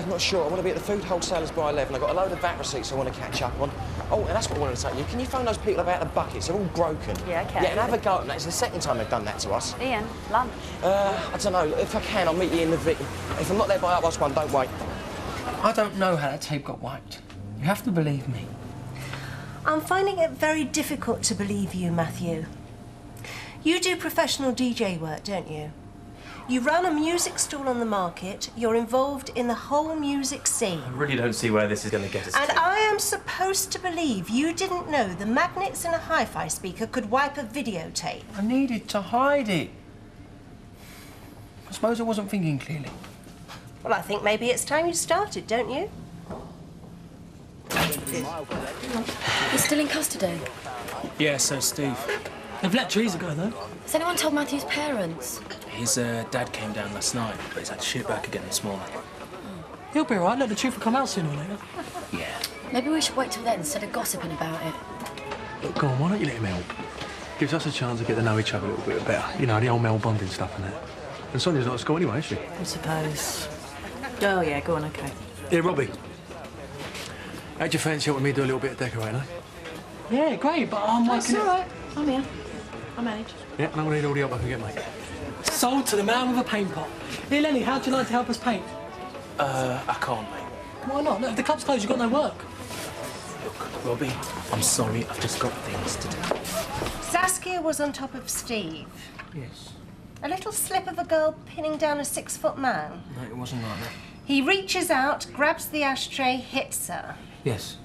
Not sure. I want to be at the food wholesalers by 11. I've got a load of VAT receipts I want to catch up on. Oh, and that's what I wanted to say to you. Can you phone those people about the buckets? They're all broken. Yeah, okay. Yeah, and have a go at them. It's the second time they've done that to us. Ian, lunch. I don't know. If I can, I'll meet you in the Vic. If I'm not there by 1:30, don't wait. I don't know how that tape got wiped. You have to believe me. I'm finding it very difficult to believe you, Matthew. You do professional DJ work, don't you? You run a music stall on the market. You're involved in the whole music scene. I really don't see where this is going to get us. And I am supposed to believe you didn't know the magnets in a hi-fi speaker could wipe a videotape. I needed to hide it. I suppose I wasn't thinking clearly. Well, I think maybe it's time you started, don't you? He's still in custody. Yeah, so Steve. They've let Teresa go, though. Has anyone told Matthew's parents? His dad came down last night, but he's had shit back again this morning. He'll be all right. Let the truth will come out sooner or later. Yeah. Maybe we should wait till then instead of gossiping about it. Look, go on, why don't you let him help? Gives us a chance to get to know each other a little bit better. You know, the old male bonding stuff and that. And Sonia's not at school anyway, is she? I suppose. Oh, yeah, go on, OK. Yeah, Robbie. How'd you fancy helping me do a little bit of decorating, eh? Yeah, great, but I'm That's all right. I'm here. I manage. Yeah, and I'm gonna need all the help I can get, mate. Sold to the man with a paint pot. Here, Lenny, how'd you like to help us paint? I can't, mate. Why not? Look, if the club's closed, you've got no work. Look, Robbie, I'm sorry, I've just got things to do. Saskia was on top of Steve. Yes. A little slip of a girl pinning down a 6-foot man. No, it wasn't like that. He reaches out, grabs the ashtray, hits her. Yes.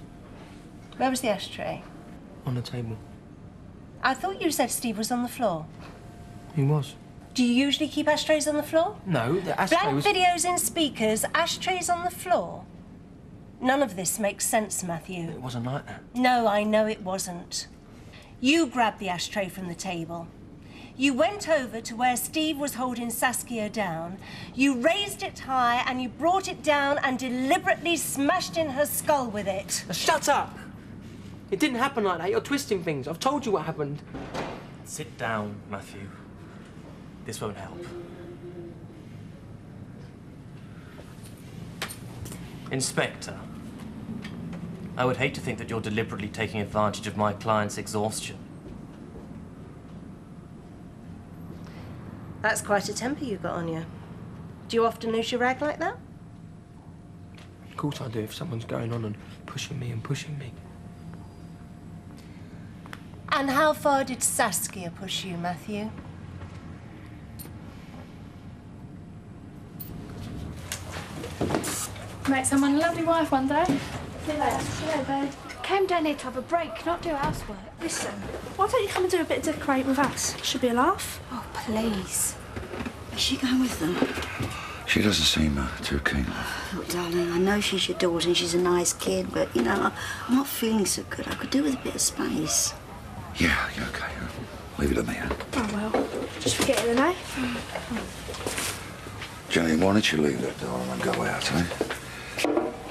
Where was the ashtray? On the table. I thought you said Steve was on the floor. He was. Do you usually keep ashtrays on the floor? No, the ashtray Blank was... videos in speakers, ashtrays on the floor. None of this makes sense, Matthew. It wasn't like that. No, I know it wasn't. You grabbed the ashtray from the table. You went over to where Steve was holding Saskia down. You raised it high and you brought it down and deliberately smashed in her skull with it. Shut up! It didn't happen like that. You're twisting things. I've told you what happened. Sit down, Matthew. This won't help. Inspector, I would hate to think that you're deliberately taking advantage of my client's exhaustion. That's quite a temper you got on you. Do you often lose your rag like that? Of course I do if someone's going on and pushing me and pushing me. And how far did Saskia push you, Matthew? Met someone, a lovely wife one day. Hello, babe. Came down here to have a break, not do housework. Listen, why don't you come and do a bit of decorating with us? Should be a laugh. Oh, please. Is she going with them? She doesn't seem too keen. Look, darling, I know she's your daughter and she's a nice kid, but, you know, I'm not feeling so good. I could do with a bit of space. Yeah, okay. Leave it to me, huh? Oh, well, just forget it then, eh? Jenny, why don't you leave that door and go out, eh?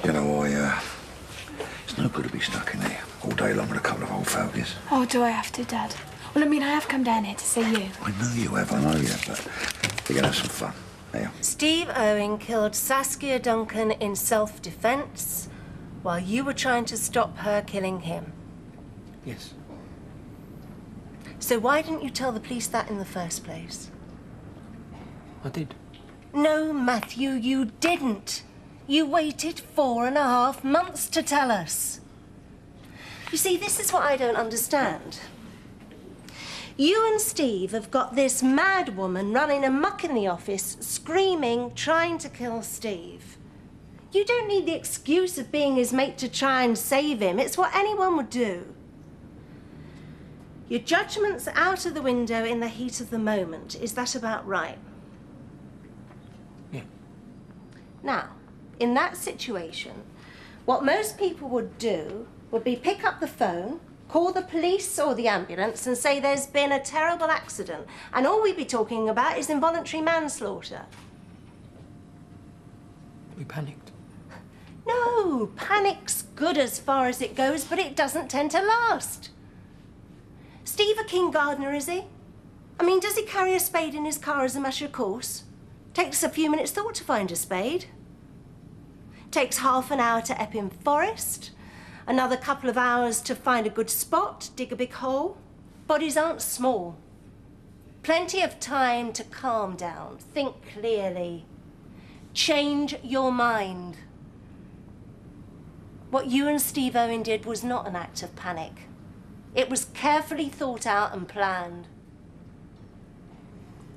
You know, it's no good to be stuck in here all day long with a couple of old fogies. Oh, do I have to, Dad? Well, I mean, I have come down here to see you. I know you have, I know you have, but we're gonna have some fun. There. Steve Owen killed Saskia Duncan in self-defense while you were trying to stop her killing him. Yes. So why didn't you tell the police that in the first place? I did. No, Matthew, you didn't. You waited 4.5 months to tell us. You see, this is what I don't understand. You and Steve have got this mad woman running amok in the office, screaming, trying to kill Steve. You don't need the excuse of being his mate to try and save him. It's what anyone would do. Your judgment's out of the window in the heat of the moment. Is that about right? Yeah. Now, in that situation, what most people would do would be pick up the phone, call the police or the ambulance and say there's been a terrible accident, and all we'd be talking about is involuntary manslaughter. We panicked. No, panic's good as far as it goes, but it doesn't tend to last. Steve a keen gardener, is he? I mean, does he carry a spade in his car as a matter of course? Takes a few minutes thought to find a spade. Takes half an hour to Epping Forest, another couple of hours to find a good spot, dig a big hole. Bodies aren't small. Plenty of time to calm down, think clearly, change your mind. What you and Steve Owen did was not an act of panic. It was carefully thought out and planned.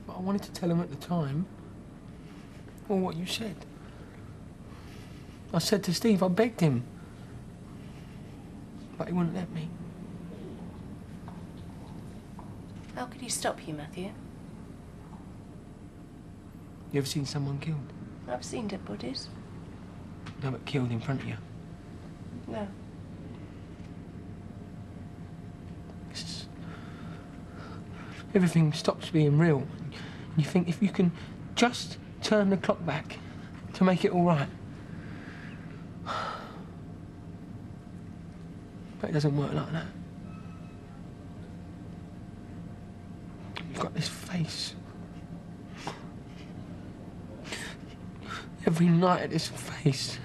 But I wanted to tell him at the time, all what you said. I said to Steve, I begged him, but he wouldn't let me. How could he stop you, Matthew? You ever seen someone killed? I've seen dead bodies. No, but killed in front of you. No. Everything stops being real. You think if you can just turn the clock back to make it all right. But it doesn't work like that. You've got this face. Every night at this face.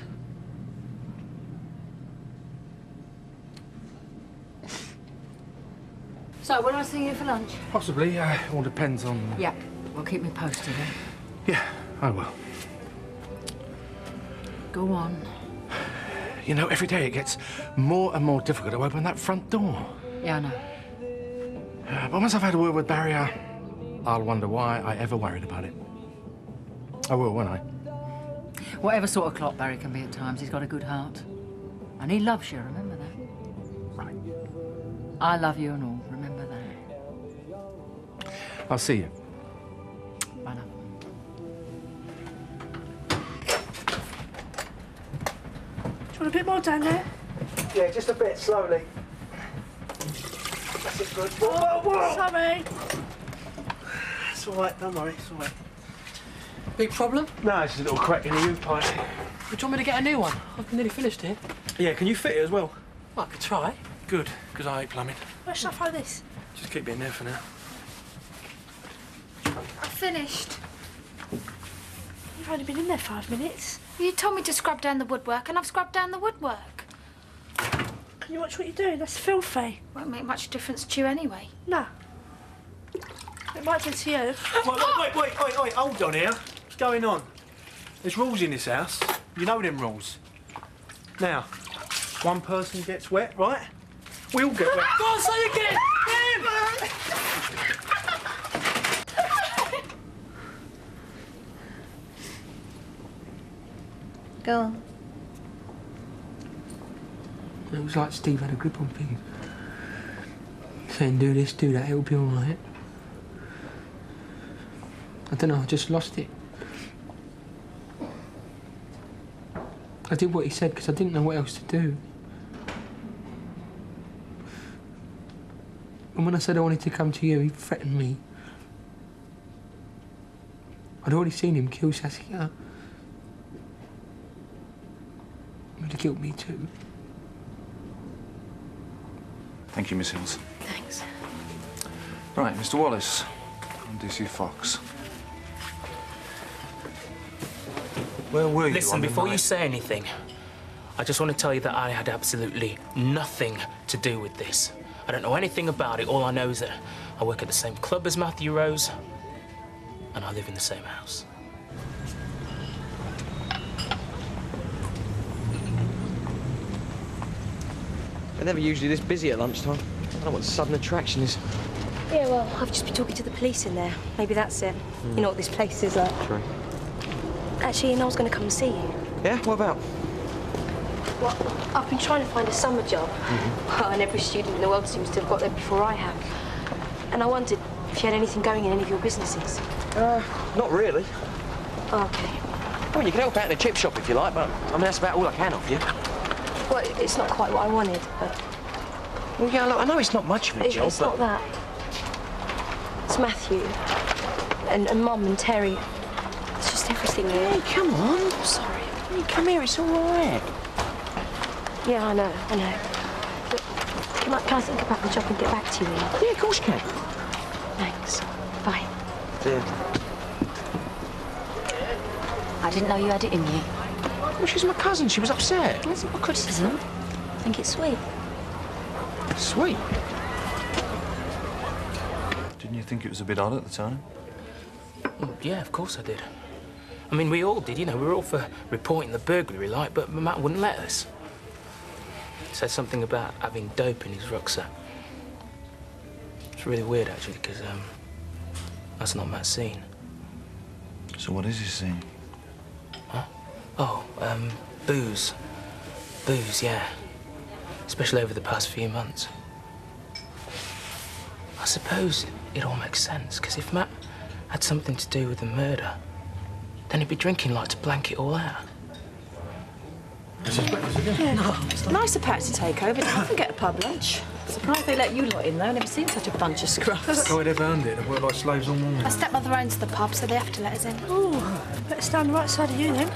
So, when I see you for lunch? Possibly. It all depends on... Yeah. Well, keep me posted, eh? Yeah, I will. Go on. You know, every day it gets more and more difficult to open that front door. Yeah, I know. But once I've had a word with Barry, I'll wonder why I ever worried about it. I will, won't I? Whatever sort of clock Barry can be at times, he's got a good heart. And he loves you, remember that? Right. I love you and all, remember that. I'll see you. Bye now. Do you want a bit more down there? Yeah, just a bit, slowly. That's it, good. Whoa, whoa! Sorry. It's all right, don't worry, it's all right. Big problem? No, it's just a little crack in the U-pipe. Do you want me to get a new one? I've nearly finished it. Yeah, can you fit it as well? I could try. Good, because I hate plumbing. Where should I find this? Just keep it in there for now. I'm finished. You've only been in there 5 minutes. You told me to scrub down the woodwork, and I've scrubbed down the woodwork. Can you watch what you're doing? That's filthy. Won't make much difference to you anyway. No. It might do to you. Wait, hold on here. What's going on? There's rules in this house. You know them rules. Now, one person gets wet, right? We all get wet. Go on, say it again! Go on. It was like Steve had a grip on things. Saying, do this, do that, it'll be all right. I don't know, I just lost it. I did what he said because I didn't know what else to do. And when I said I wanted to come to you, he threatened me. I'd already seen him kill Saskia. He would have killed me too. Thank you, Miss Hills. Thanks. Right, Mr. Wallace. I'm DC Fox. Where were you? Listen, before you say anything, I just want to tell you that I had absolutely nothing to do with this. I don't know anything about it. All I know is that I work at the same club as Matthew Rose, and I live in the same house. They're never usually this busy at lunchtime. I don't know what the sudden attraction is. Yeah, well, I've just been talking to the police in there. Maybe that's it. You know what this place is like. True. Actually, I was going to come and see you. Yeah? What about? Well, I've been trying to find a summer job. Well, and every student in the world seems to have got there before I have. And I wondered if you had anything going in any of your businesses. Not really. Oh, okay. I mean, you can help out in a chip shop if you like, but I mean, that's about all I can offer you. Well, it's not quite what I wanted, but... Well, yeah, look, I know it's not much of a job, It's but... not that. It's Matthew. And Mum and Terry. It's just everything, really. Hey, come on. I'm sorry. Hey, come here, it's all right. Yeah, I know. But can I think about the job and get back to you, Ian? Yeah, of course you can. Thanks. Bye. Yeah. I didn't know you had it in you. Well, she's my cousin. She was upset. That's not a criticism. I think it's sweet. Sweet. Didn't you think it was a bit odd at the time? Well, yeah, of course I did. I mean, we all did, you know. We were all for reporting the burglary, like, but Matt wouldn't let us. He said something about having dope in his rucksack. It's really weird, actually, because that's not Matt's scene. So what is his scene? Huh? Oh, booze. Booze, yeah. Especially over the past few months. I suppose it all makes sense, because if Matt had something to do with the murder, then he'd be drinking like to blank it all out. Yeah. No, nicer pack to take over. Don't forget a pub lunch. Surprised they let you lot in, though. Never seen such a bunch of scruffs. God, they've earned it. They've worked like slaves all morning. My stepmother owns the pub, so they have to let us in. Oh, better stay on the right side of you, then.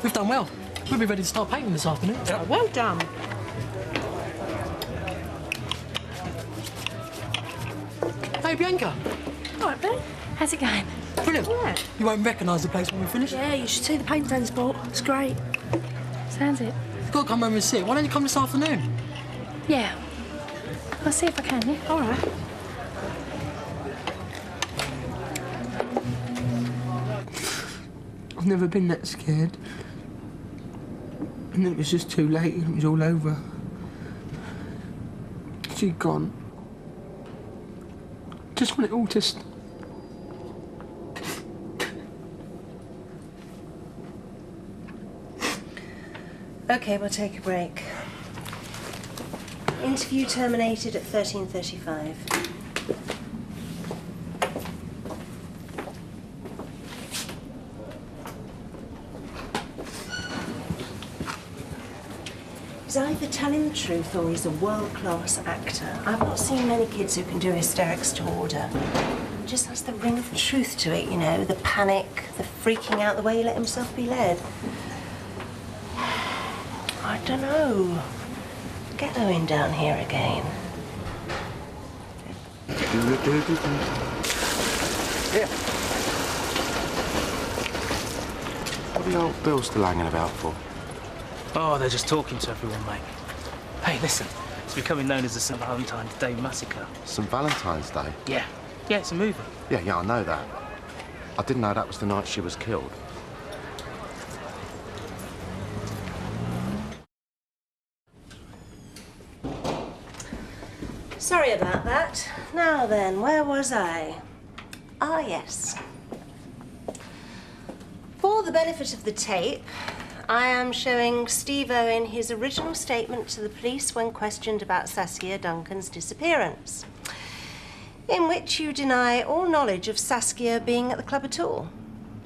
We've done well. We'll be ready to start painting this afternoon. Oh, well done. Hey, Bianca. All right, Ben. How's it going? Brilliant. Yeah. You won't recognise the place when we finish. Yeah, you should see the paint Dan's bought. It's great. Sounds it. You've got to come over and see it. Why don't you come this afternoon? Yeah. I'll see if I can, yeah? All right. I've never been that scared. And then it was just too late and it was all over. She'd gone. Just want it all to OK, we'll take a break. Interview terminated at 13:35. He's either telling the truth or he's a world-class actor. I've not seen many kids who can do hysterics to order. It just has the ring of truth to it, you know, the panic, the freaking out, the way he let himself be led. I don't know. Get Owen down here again. Here. What are the old bills still hanging about for? Oh, they're just talking to everyone, mate. Hey, listen. It's becoming known as the St. Valentine's Day Massacre. St. Valentine's Day? Yeah. Yeah, it's a movie. Yeah, I know that. I didn't know that was the night she was killed. Sorry about that. Now then, where was I? Ah, yes. For the benefit of the tape, I am showing Steve Owen his original statement to the police when questioned about Saskia Duncan's disappearance, in which you deny all knowledge of Saskia being at the club at all,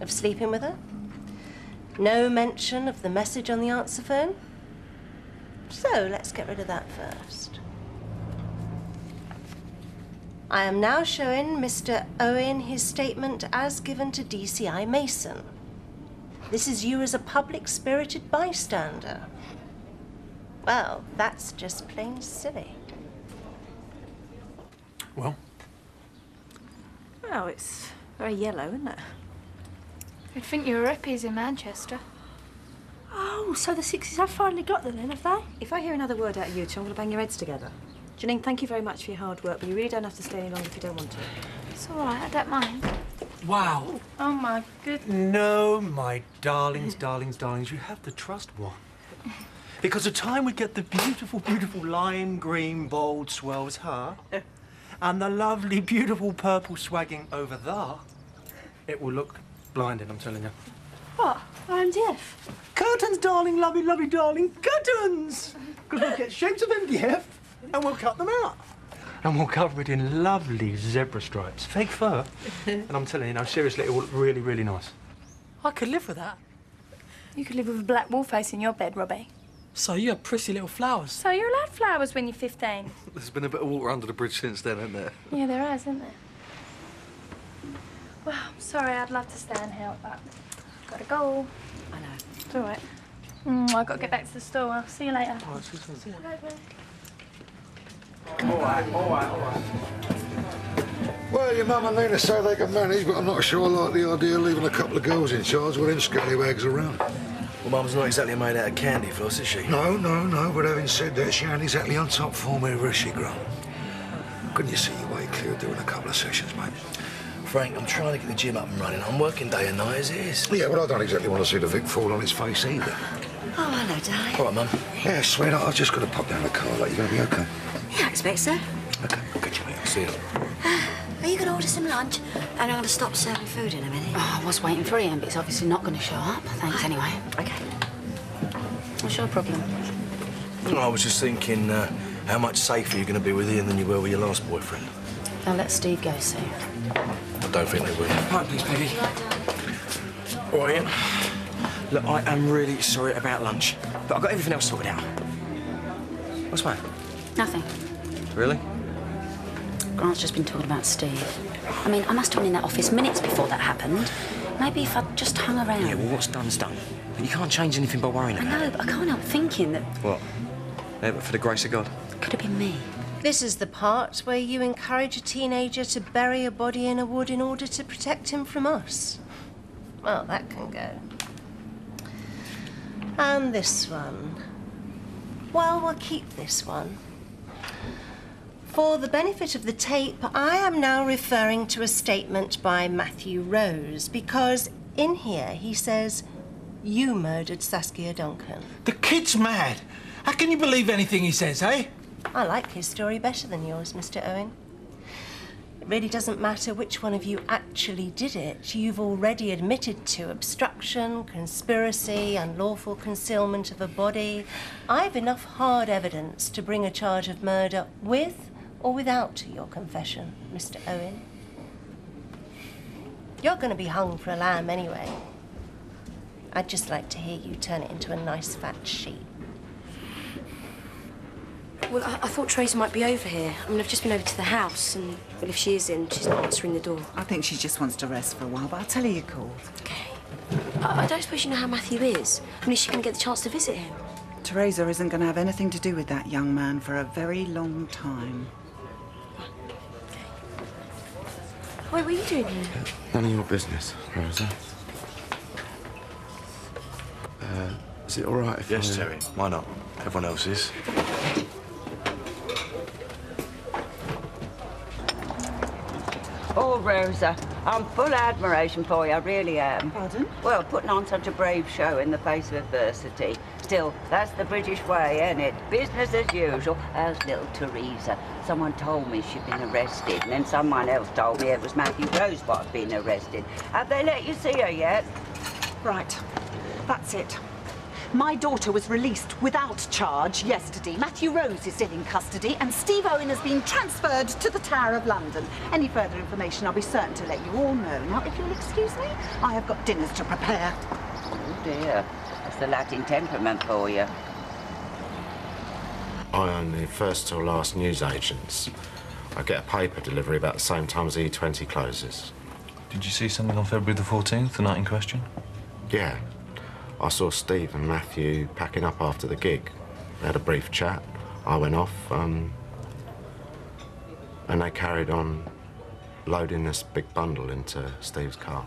of sleeping with her. No mention of the message on the answer phone. So let's get rid of that first. I am now showing Mr. Owen his statement as given to DCI Mason. This is you as a public-spirited bystander. Well, that's just plain silly. Well? Well, it's very yellow, isn't it? You'd think you were hippies in Manchester. Oh, so the 60s have finally got them then, have they? If I hear another word out of you two, I'm going to bang your heads together. Janine, thank you very much for your hard work, but you really don't have to stay any longer if you don't want to. It's all right, I don't mind. Wow. Oh, my goodness. No, my darlings, darlings, darlings, you have to trust one. Because the time we get the beautiful, beautiful lime green bold swells her, and the lovely, beautiful purple swagging over there, it will look blinding, I'm telling you. What? IMDF? Curtains, darling, lovely, lovely, darling, curtains! Because we'll get shapes of MDF and we'll cut them out. And we'll cover it in lovely zebra stripes, fake fur. And I'm telling you, no, seriously, it will look really, really nice. I could live with that. You could live with a black wall face in your bed, Robbie. So you have pretty little flowers. So you're allowed flowers when you're 15? There's been a bit of water under the bridge since then, hasn't there? Yeah, there has, isn't there? Well, I'm sorry, I'd love to stay and help, but I've got to go. I know. It's all right. I've got to get back to the store. I'll see you later. Oh, see you later. Bye, bye. All right, all right, all right. Well, your mum and Nina say they can manage, but I'm not sure I like the idea of leaving a couple of girls in charge with them scallywags around. Well, Mum's not exactly made out of candy floss, is she? No, but having said that, she ain't exactly on top form ever, has she, Grant? Couldn't you see your way clear of doing a couple of sessions, mate? Frank, I'm trying to get the gym up and running. I'm working day and night as it is. Yeah, but I don't exactly want to see the Vic fall on his face either. Oh, hello, darling. All right, Mum. Yeah, sweetheart, I've just got to pop down the car. Like, you going to be OK? Yeah, I expect so. OK, I'll catch you later. See you. Are you going to order some lunch? And I'm going to stop serving food in a minute. Oh, I was waiting for Ian, but he's obviously not going to show up. Thanks anyway. OK. What's your problem? Well, I was just thinking how much safer you're going to be with Ian than you were with your last boyfriend. I'll let Steve go soon. I don't think they will. Right, please, Peggy. All right, Ian. Look, I am really sorry about lunch, but I've got everything else sorted out. What's that? Nothing. Really? Grant's just been talking about Steve. I mean, I must have been in that office minutes before that happened. Maybe if I'd just hung around. Yeah, well, what's done's done. But you can't change anything by worrying I about know, it. but I can't help thinking that What? Yeah, but for the grace of God. could have been me. This is the part where you encourage a teenager to bury a body in a wood in order to protect him from us. Well, that can go. And this one. Well, we'll keep this one. For the benefit of the tape, I am now referring to a statement by Matthew Rose, because in here he says, you murdered Saskia Duncan. The kid's mad. How can you believe anything he says, eh? I like his story better than yours, Mr. Owen. It really doesn't matter which one of you actually did it. You've already admitted to obstruction, conspiracy, unlawful concealment of a body. I've enough hard evidence to bring a charge of murder with or without your confession, Mr. Owen. You're going to be hung for a lamb anyway. I'd just like to hear you turn it into a nice fat sheep. Well, I thought Teresa might be over here. I mean, I've just been over to the house, and well, if she is in, she's not answering the door. I think she just wants to rest for a while, but I'll tell her you called. Okay. I don't suppose you know how Matthew is. I mean, is she going to get the chance to visit him? Teresa isn't going to have anything to do with that young man for a very long time. Wait, what are you doing here? None of your business, Rosa. Is it all right if Yes, I... Terry. Why not? Everyone else is. Oh, Rosa, I'm full of admiration for you, I really am. Pardon? Well, putting on such a brave show in the face of adversity. Still, that's the British way, ain't it? Business as usual. How's little Teresa? Someone told me she'd been arrested, and then someone else told me it was Matthew Rose what had been arrested. Have they let you see her yet? Right. That's it. My daughter was released without charge yesterday. Matthew Rose is still in custody, and Steve Owen has been transferred to the Tower of London. Any further information, I'll be certain to let you all know. Now, if you'll excuse me, I have got dinners to prepare. Oh, dear. That's the Latin temperament for you. I own the first till last newsagents. I get a paper delivery about the same time as E20 closes. Did you see something on February the 14th, the night in question? Yeah. I saw Steve and Matthew packing up after the gig. They had a brief chat. I went off, and they carried on loading this big bundle into Steve's car.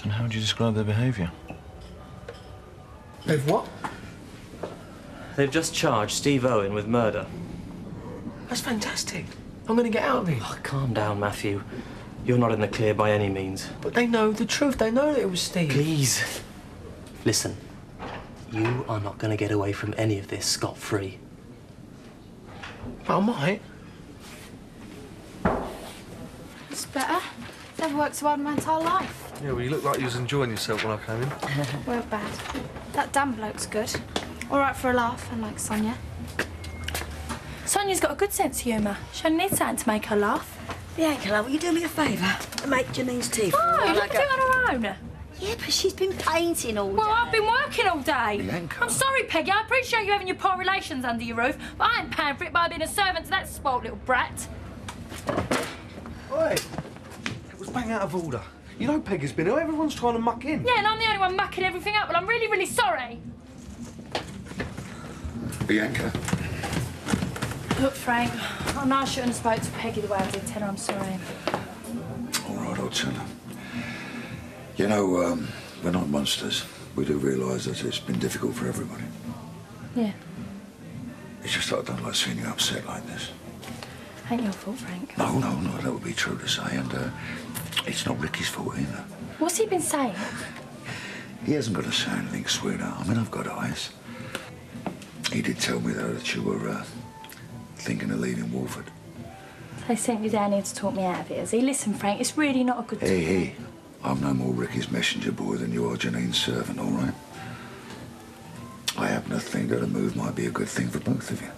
And how would you describe their behaviour? They've what? They've just charged Steve Owen with murder. That's fantastic. I'm going to get out of here. Oh, calm down, Matthew. You're not in the clear by any means. But they know the truth. They know that it was Steve. Please. Listen, you are not going to get away from any of this scot-free. But I might. It's better. Never worked so hard in my entire life. Yeah, well, you looked like you was enjoying yourself when I came in. Weren't bad. That damn bloke's good. All right for a laugh, unlike Sonia. Sonia's got a good sense of humour. She only needs something to make her laugh. Bianca, love, will you do me a favour and make Janine's tea for Oh, me? you can do it on her own. Yeah, but she's been painting all day. Well, I've been working all day. Bianca. I'm sorry, Peggy. I appreciate you having your poor relations under your roof, but I ain't paying for it by being a servant to that spoilt little brat. Oi! It was bang out of order. You know Peggy's been here. Everyone's trying to muck in. Yeah, and I'm the only one mucking everything up, but I'm really, really sorry. Bianca. Look, Frank, I know I shouldn't have spoke to Peggy the way I did. Tell her I'm sorry. All right, I'll tell her. You know, we're not monsters. We do realise that it's been difficult for everybody. Yeah. It's just that I don't like seeing you upset like this. Ain't your fault, Frank. No, that would be true to say, and it's not Ricky's fault either. What's he been saying? He hasn't got to say anything, sweetheart. I mean, I've got eyes. He did tell me, though, that you were thinking of leaving Wolford. They sent you down here to talk me out of it, has he? Listen, Frank, it's really not a good time. Hey, I'm no more Ricky's messenger boy than you are Janine's servant, all right? I happen to think that a move might be a good thing for both of you.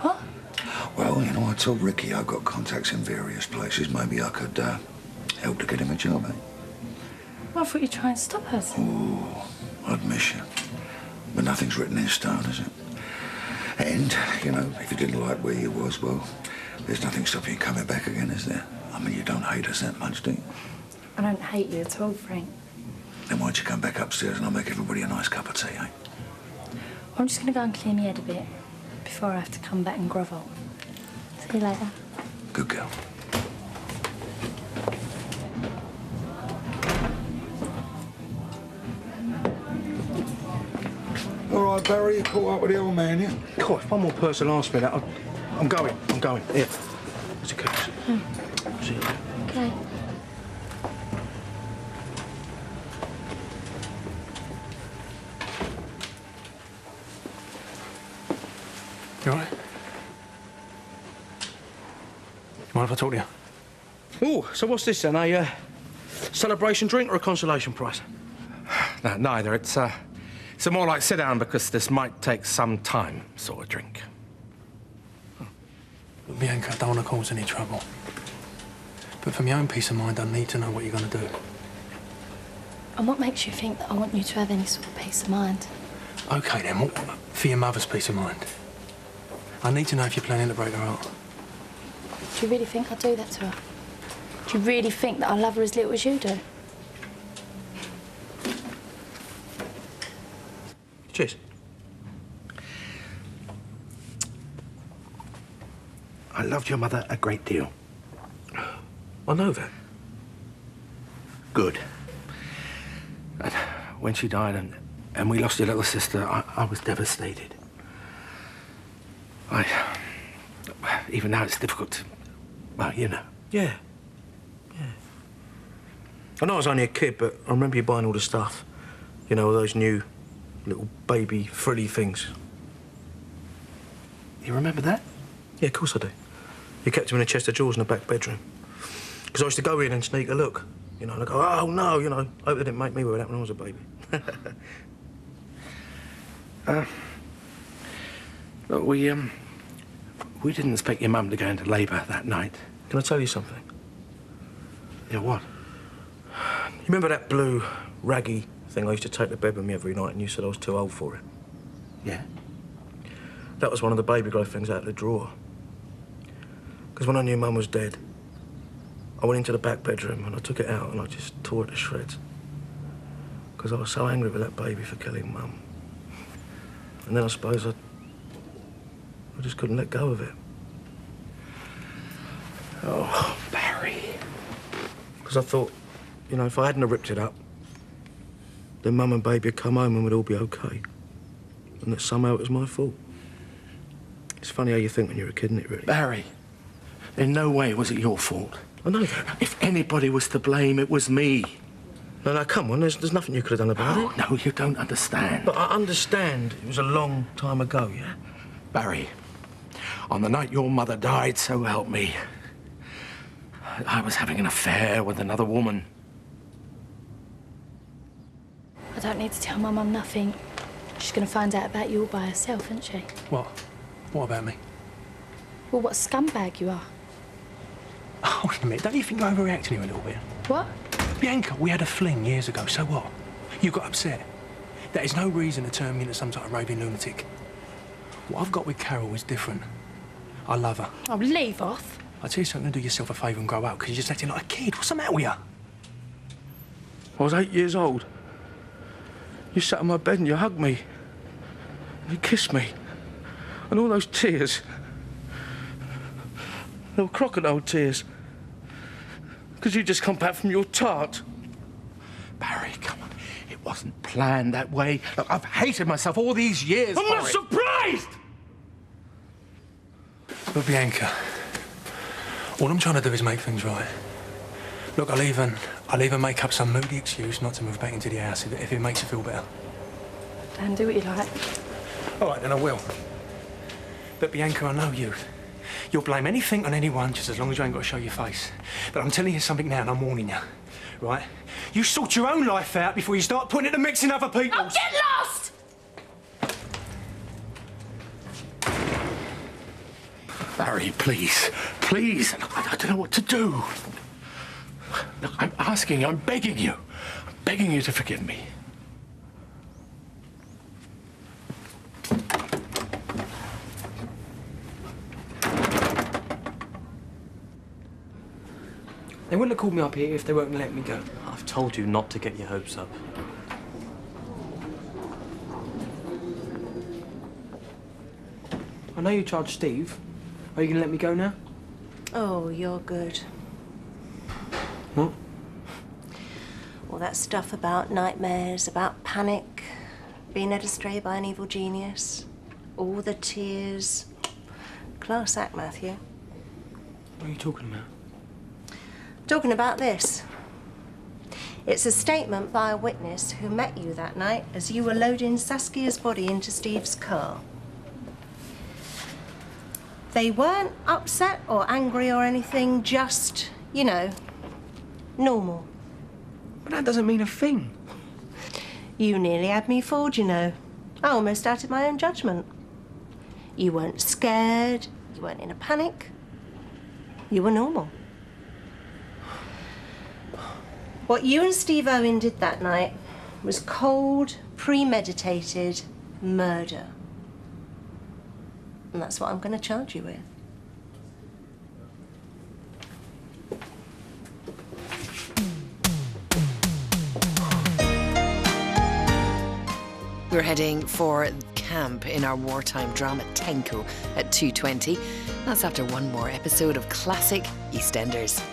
What? Well, you know, I told Ricky I've got contacts in various places. Maybe I could help to get him a job, eh? Well, I thought you'd try and stop us. Oh, I'd miss you. But nothing's written in stone, is it? And, you know, if you didn't like where you was, well, there's nothing stopping you coming back again, is there? I mean, you don't hate us that much, do you? I don't hate you at all, Frank. Then why don't you come back upstairs and I'll make everybody a nice cup of tea, eh? I'm just going to go and clear my head a bit before I have to come back and grovel. See you later. Good girl. All right, Barry, you caught up with the old man, yeah? God, if one more person asks me that, I'm going. Here. There's a case. See you later. Okay. You all right? You mind if I talk to you? Oh, so what's this then? A celebration drink or a consolation prize? No, neither. It's a more like sit down because this might take some time sort of drink. Look, Bianca, I don't want to cause any trouble. But for my own peace of mind, I need to know what you're going to do. And what makes you think that I want you to have any sort of peace of mind? OK, then, what, for your mother's peace of mind, I need to know if you're planning to break her heart. Do you really think I'd do that to her? Do you really think that I love her as little as you do? Cheers. I loved your mother a great deal. I know that. Good. And when she died and we lost your little sister, I was devastated. Even now it's difficult to, well, you know. Yeah. I know I was only a kid, but I remember you buying all the stuff. You know, all those new little baby frilly things. You remember that? Yeah, of course I do. You kept them in a chest of drawers in the back bedroom. Because I used to go in and sneak a look. You know, and I go, oh, no, you know, hope they didn't make me wear that when I was a baby. Look, we didn't expect your mum to go into labour that night. Can I tell you something? Yeah, what? You remember that blue, raggy thing I used to take to bed with me every night and you said I was too old for it? Yeah? That was one of the baby glow things out of the drawer. Because when I knew Mum was dead, I went into the back bedroom and I took it out and I just tore it to shreds. Because I was so angry with that baby for killing Mum. And then I suppose I just couldn't let go of it. Oh, Barry. Because I thought, you know, if I hadn't have ripped it up, then Mum and Baby would come home and we'd all be OK. And that somehow it was my fault. It's funny how you think when you're a kid, isn't it, really? Barry, in no way was it your fault. I know that. If anybody was to blame, it was me. No, come on, there's nothing you could have done about it. No, you don't understand. But I understand it was a long time ago, yeah? Barry, on the night your mother died, so help me, I was having an affair with another woman. I don't need to tell my mum nothing. She's going to find out about you all by herself, isn't she? What? What about me? Well, what a scumbag you are. Oh, wait a minute. Don't you think you're overreacting here a little bit? What? Bianca, we had a fling years ago, so what? You got upset. That is no reason to turn me into some sort of raving lunatic. What I've got with Carol is different. I love her. Oh, leave off. I tell you something, do yourself a favour and grow up, because you're just acting like a kid. What's the matter with you? I was 8 years old. You sat on my bed and you hugged me. And you kissed me. And all those tears. There were crocodile tears. Because you just come back from your tart. Barry, come on. It wasn't planned that way. Look, I've hated myself all these years. I'm not surprised! Look, Bianca, all I'm trying to do is make things right. Look, I'll even make up some moody excuse not to move back into the house if it makes you feel better. And do what you like. All right, then I will. But Bianca, I know you. You'll blame anything on anyone just as long as you ain't got to show your face. But I'm telling you something now and I'm warning you, right? You sort your own life out before you start putting it to mixing other people's. Oh, get lost! Barry, please. Please. I don't know what to do. Look, I'm asking you, I'm begging you. I'm begging you to forgive me. They wouldn't have called me up here if they weren't going to let me go. I've told you not to get your hopes up. I know you charged Steve. Are you going to let me go now? Oh, you're good. What? All that stuff about nightmares, about panic, being led astray by an evil genius, all the tears. Class act, Matthew. What are you talking about? Talking about this. It's a statement by a witness who met you that night as you were loading Saskia's body into Steve's car. They weren't upset or angry or anything, just, you know, normal. But that doesn't mean a thing. You nearly had me fooled, you know. I almost doubted my own judgment. You weren't scared, you weren't in a panic. You were normal. What you and Steve Owen did that night was cold, premeditated murder. And that's what I'm going to charge you with. We're heading for camp in our wartime drama Tenko at 2:20. That's after one more episode of classic EastEnders.